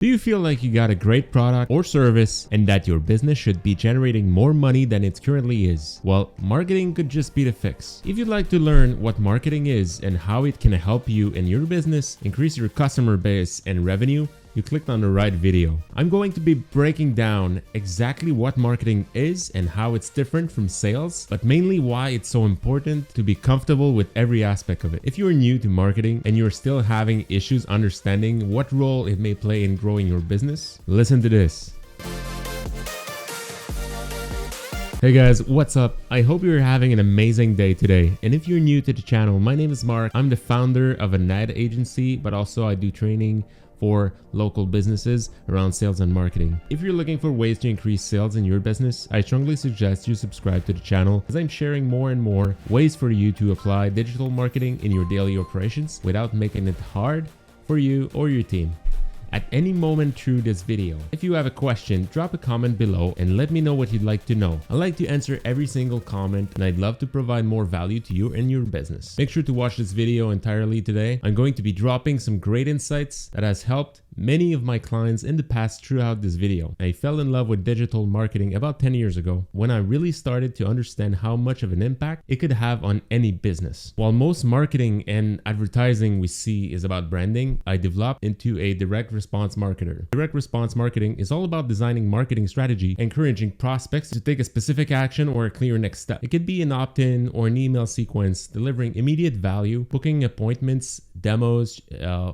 Do you feel like you got a great product or service and that your business should be generating more money than it currently is? Well, marketing could just be the fix. If you'd like to learn what marketing is and how it can help you in your business, increase your customer base and revenue, you clicked on the right video. I'm going to be breaking down exactly what marketing is and how it's different from sales, but mainly why it's so important to be comfortable with every aspect of it. If you're new to marketing and you're still having issues understanding what role it may play in growing your business, listen to this. Hey guys, what's up? I hope you're having an amazing day today. And if you're new to the channel, my name is Marc. I'm the founder of an ad agency, but also I do training for local businesses around sales and marketing. If you're looking for ways to increase sales in your business, I strongly suggest you subscribe to the channel as I'm sharing more and more ways for you to apply digital marketing in your daily operations without making it hard for you or your team. At any moment through this video, if you have a question, drop a comment below and let me know what you'd like to know. I like to answer every single comment and I'd love to provide more value to you and your business. Make sure to watch this video entirely today. I'm going to be dropping some great insights that has helped many of my clients in the past throughout this video. I fell in love with digital marketing about 10 years ago when I really started to understand how much of an impact it could have on any business. While most marketing and advertising we see is about branding, I developed into a direct response marketer. Direct response marketing is all about designing marketing strategy, encouraging prospects to take a specific action or a clear next step. It could be an opt-in or an email sequence, delivering immediate value, booking appointments, demos,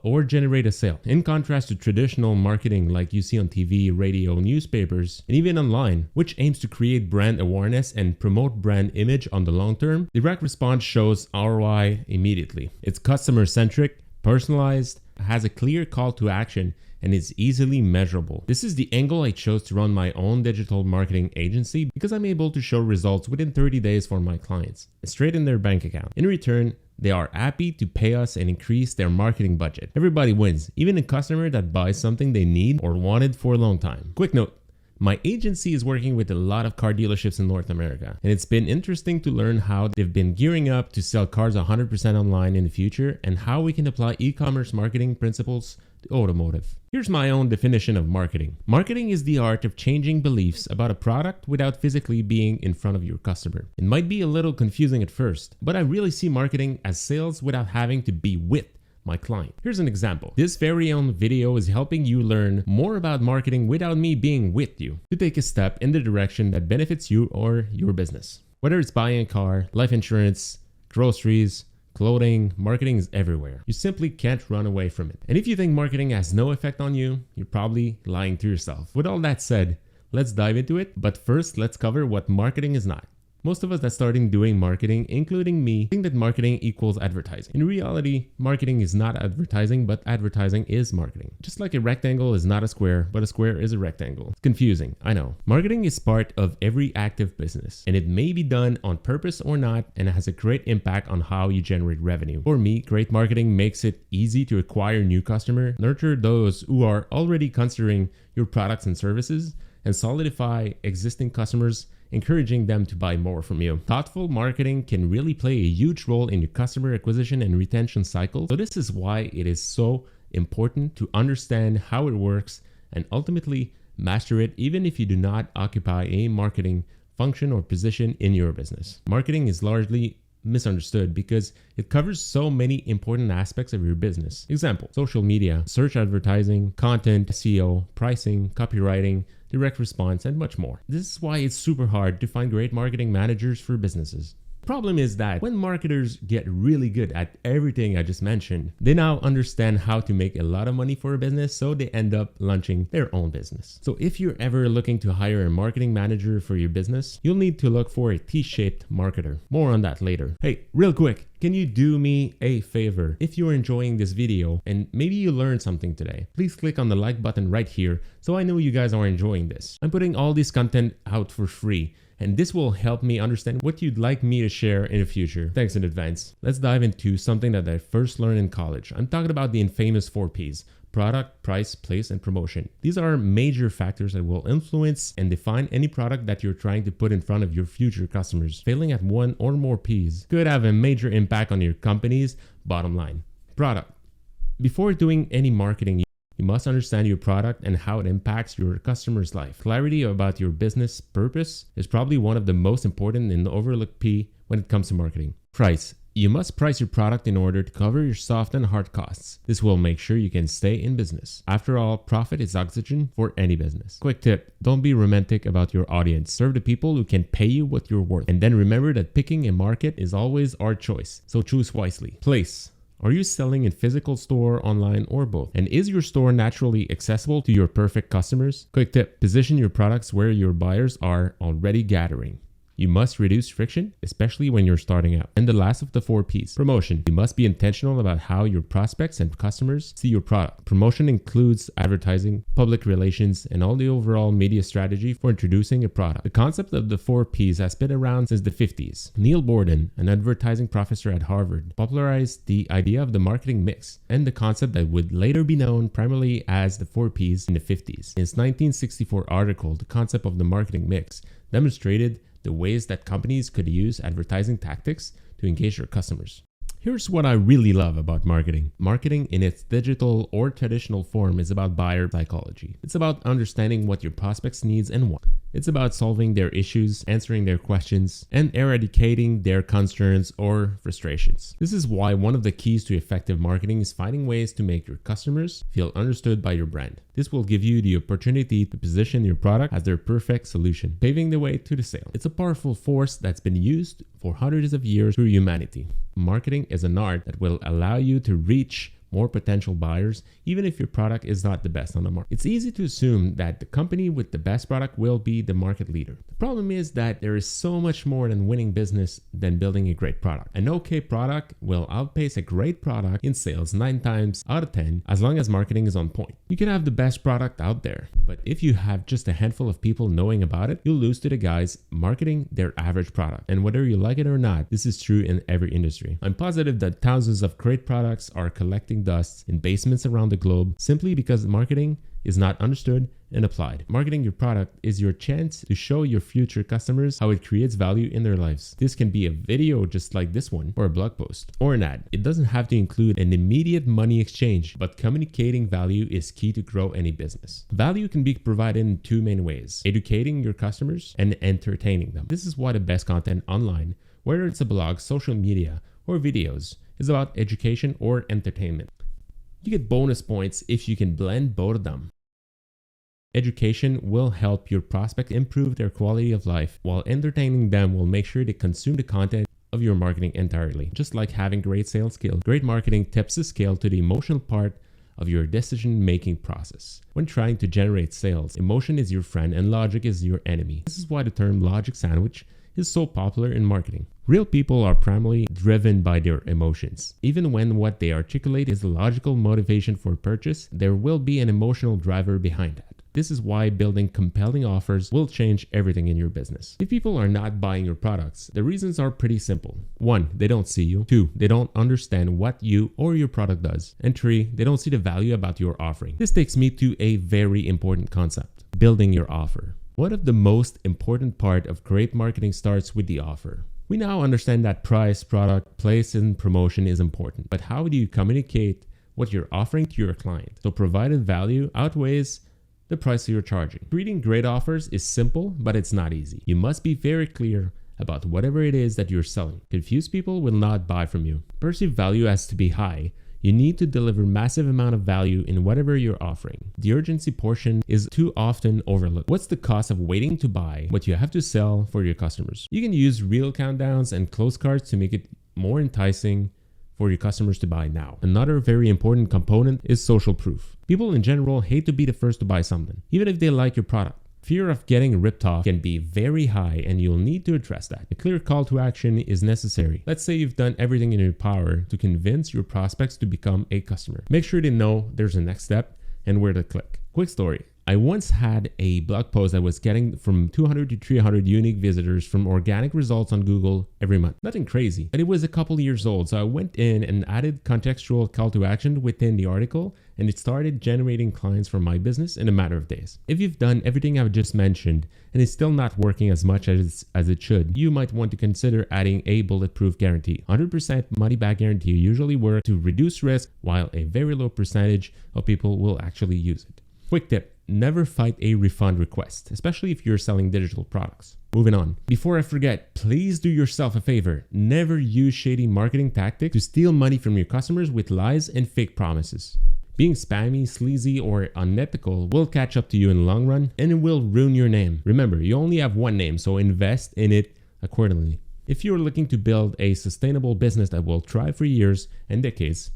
or generate a sale. In contrast to traditional marketing like you see on TV, radio, newspapers, and even online, which aims to create brand awareness and promote brand image on the long term, direct response shows ROI immediately. It's customer-centric, personalized, has a clear call to action, and is easily measurable. This is the angle I chose to run my own digital marketing agency because I'm able to show results within 30 days for my clients, straight in their bank account. In return, they are happy to pay us and increase their marketing budget. Everybody wins, even a customer that buys something they need or wanted for a long time. Quick note, my agency is working with a lot of car dealerships in North America, and it's been interesting to learn how they've been gearing up to sell cars 100% online in the future and how we can apply e-commerce marketing principles to automotive. Here's my own definition of marketing. Marketing is the art of changing beliefs about a product without physically being in front of your customer. It might be a little confusing at first, but I really see marketing as sales without having to be with my client. Here's an example. This very own video is helping you learn more about marketing without me being with you to take a step in the direction that benefits you or your business. Whether it's buying a car, life insurance, groceries, clothing, marketing is everywhere. You simply can't run away from it. And if you think marketing has no effect on you, you're probably lying to yourself. With all that said, let's dive into it. But first, let's cover what marketing is not. Most of us that starting doing marketing, including me, think that marketing equals advertising. In reality, marketing is not advertising, but advertising is marketing. Just like a rectangle is not a square, but a square is a rectangle. It's confusing, I know. Marketing is part of every active business, and it may be done on purpose or not, and it has a great impact on how you generate revenue. For me, great marketing makes it easy to acquire new customers, nurture those who are already considering your products and services, and solidify existing customers, encouraging them to buy more from you. Thoughtful marketing can really play a huge role in your customer acquisition and retention cycle. So this is why it is so important to understand how it works and ultimately master it, even if you do not occupy a marketing function or position in your business. Marketing is largely misunderstood because it covers so many important aspects of your business. Example, social media, search advertising, content, SEO, pricing, copywriting, direct response, and much more. This is why it's super hard to find great marketing managers for businesses. The problem is that when marketers get really good at everything I just mentioned, they now understand how to make a lot of money for a business, so they end up launching their own business. So if you're ever looking to hire a marketing manager for your business, you'll need to look for a T-shaped marketer. More on that later. Hey, real quick, can you do me a favor? If you're enjoying this video and maybe you learned something today, please click on the like button right here so I know you guys are enjoying this. I'm putting all this content out for free, and this will help me understand what you'd like me to share in the future. Thanks in advance. Let's dive into something that I first learned in college. I'm talking about the infamous 4 Ps: product, price, place, and promotion. These are major factors that will influence and define any product that you're trying to put in front of your future customers. Failing at one or more Ps could have a major impact on your company's bottom line. Product. Before doing any marketing, You must understand your product and how it impacts your customer's life. Clarity about your business purpose is probably one of the most important and overlooked P when it comes to marketing. Price. You must price your product in order to cover your soft and hard costs. This will make sure you can stay in business. After all, profit is oxygen for any business. Quick tip, don't be romantic about your audience. Serve the people who can pay you what you're worth. And then remember that picking a market is always our choice, so choose wisely. Place. Are you selling in physical store, online, or both? And is your store naturally accessible to your perfect customers? Quick tip, position your products where your buyers are already gathering. You must reduce friction, especially when you're starting out. And the last of the 4 Ps, promotion. You must be intentional about how your prospects and customers see your product. Promotion includes advertising, public relations, and all the overall media strategy for introducing a product. The concept of the 4 Ps has been around since the 50s. Neil Borden, an advertising professor at Harvard, popularized the idea of the marketing mix and the concept that would later be known primarily as the 4 Ps in the 50s. In his 1964 article, The Concept of the Marketing Mix demonstrated the ways that companies could use advertising tactics to engage their customers. Here's what I really love about marketing. Marketing in its digital or traditional form is about buyer psychology. It's about understanding what your prospects needs and want. It's about solving their issues, answering their questions, and eradicating their concerns or frustrations. This is why one of the keys to effective marketing is finding ways to make your customers feel understood by your brand. This will give you the opportunity to position your product as their perfect solution, paving the way to the sale. It's a powerful force that's been used for hundreds of years through humanity. Marketing is an art that will allow you to reach more potential buyers, even if your product is not the best on the market. It's easy to assume that the company with the best product will be the market leader. The problem is that there is so much more than winning business than building a great product. An okay product will outpace a great product in sales 9 times out of 10 as long as marketing is on point. You can have the best product out there, but if you have just a handful of people knowing about it, you'll lose to the guys marketing their average product. And whether you like it or not, this is true in every industry. I'm positive that thousands of great products are collecting dust in basements around the globe simply because marketing is not understood and applied. Marketing your product is your chance to show your future customers how it creates value in their lives. This can be a video just like this one, or a blog post, or an ad. It doesn't have to include an immediate money exchange, but communicating value is key to grow any business. Value can be provided in 2 main ways: educating your customers and entertaining them. This is why the best content online, whether it's a blog, social media, or videos, is about education or entertainment. You get bonus points if you can blend both of them. Education will help your prospect improve their quality of life, while entertaining them will make sure they consume the content of your marketing entirely. Just like having great sales skills, great marketing tips the scale to the emotional part of your decision-making process. When trying to generate sales, emotion is your friend and logic is your enemy. This is why the term logic sandwich is so popular in marketing. Real people are primarily driven by their emotions. Even when what they articulate is a logical motivation for purchase, there will be an emotional driver behind that. This is why building compelling offers will change everything in your business. If people are not buying your products, the reasons are pretty simple. 1, they don't see you. 2, they don't understand what you or your product does. And 3, they don't see the value about your offering. This takes me to a very important concept: building your offer. One of the most important part of great marketing starts with the offer. We now understand that price, product, place, and promotion is important, but how do you communicate what you're offering to your client so provided value outweighs the price you're charging? Creating great offers is simple, but it's not easy. You must be very clear about whatever it is that you're selling. Confused people will not buy from you. Perceived value has to be high. You need to deliver massive amount of value in whatever you're offering. The urgency portion is too often overlooked. What's the cost of waiting to buy what you have to sell for your customers? You can use real countdowns and close cards to make it more enticing for your customers to buy now. Another very important component is social proof. People in general hate to be the first to buy something, even if they like your product. Fear of getting ripped off can be very high, and you'll need to address that. A clear call to action is necessary. Let's say you've done everything in your power to convince your prospects to become a customer. Make sure they know there's a next step and where to click. Quick story. I once had a blog post that was getting from 200 to 300 unique visitors from organic results on Google every month. Nothing crazy, but it was a couple years old. So I went in and added contextual call to action within the article, and it started generating clients for my business in a matter of days. If you've done everything I've just mentioned and it's still not working as much as it should, you might want to consider adding a bulletproof guarantee. 100% money back guarantee usually works to reduce risk, while a very low percentage of people will actually use it. Quick tip: never fight a refund request, especially if you're selling digital products. Moving on. Before I forget, please do yourself a favor. Never use shady marketing tactics to steal money from your customers with lies and fake promises. Being spammy, sleazy, or unethical will catch up to you in the long run, and it will ruin your name. Remember, you only have one name, so invest in it accordingly. If you're looking to build a sustainable business that will thrive for years and decades,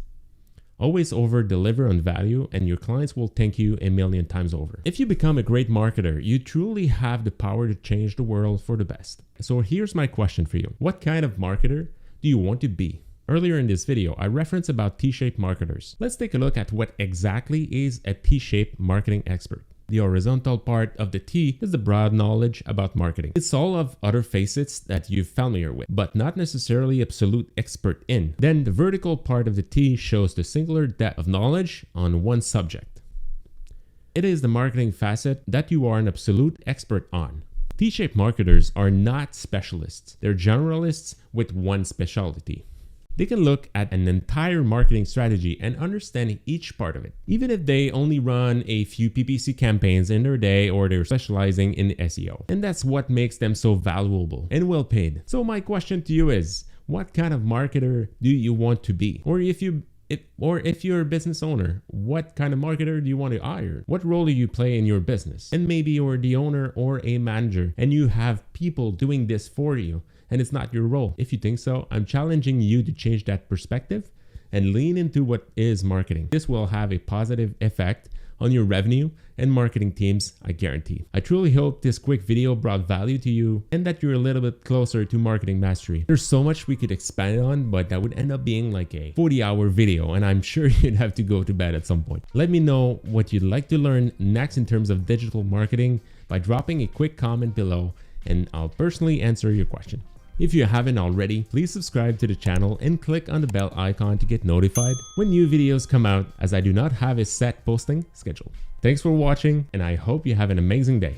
always over-deliver on value, and your clients will thank you a million times over. If you become a great marketer, you truly have the power to change the world for the best. So here's my question for you. What kind of marketer do you want to be? Earlier in this video, I referenced about T-shaped marketers. Let's take a look at what exactly is a T-shaped marketing expert. The horizontal part of the T is the broad knowledge about marketing. It's all of other facets that you're familiar with, but not necessarily absolute expert in. Then the vertical part of the T shows the singular depth of knowledge on one subject. It is the marketing facet that you are an absolute expert on. T-shaped marketers are not specialists. They're generalists with one specialty. They can look at an entire marketing strategy and understand each part of it, even if they only run a few PPC campaigns in their day or they're specializing in SEO. And that's what makes them so valuable and well paid. So my question to you is, what kind of marketer do you want to be? Or if you're a business owner, what kind of marketer do you want to hire? What role do you play in your business? And maybe you're the owner or a manager and you have people doing this for you, and it's not your role. If you think so, I'm challenging you to change that perspective and lean into what is marketing. This will have a positive effect on your revenue and marketing teams, I guarantee. I truly hope this quick video brought value to you and that you're a little bit closer to marketing mastery. There's so much we could expand on, but that would end up being like a 40-hour video, and I'm sure you'd have to go to bed at some point. Let me know what you'd like to learn next in terms of digital marketing by dropping a quick comment below, and I'll personally answer your question. If you haven't already, please subscribe to the channel and click on the bell icon to get notified when new videos come out, as I do not have a set posting schedule. Thanks for watching, and I hope you have an amazing day.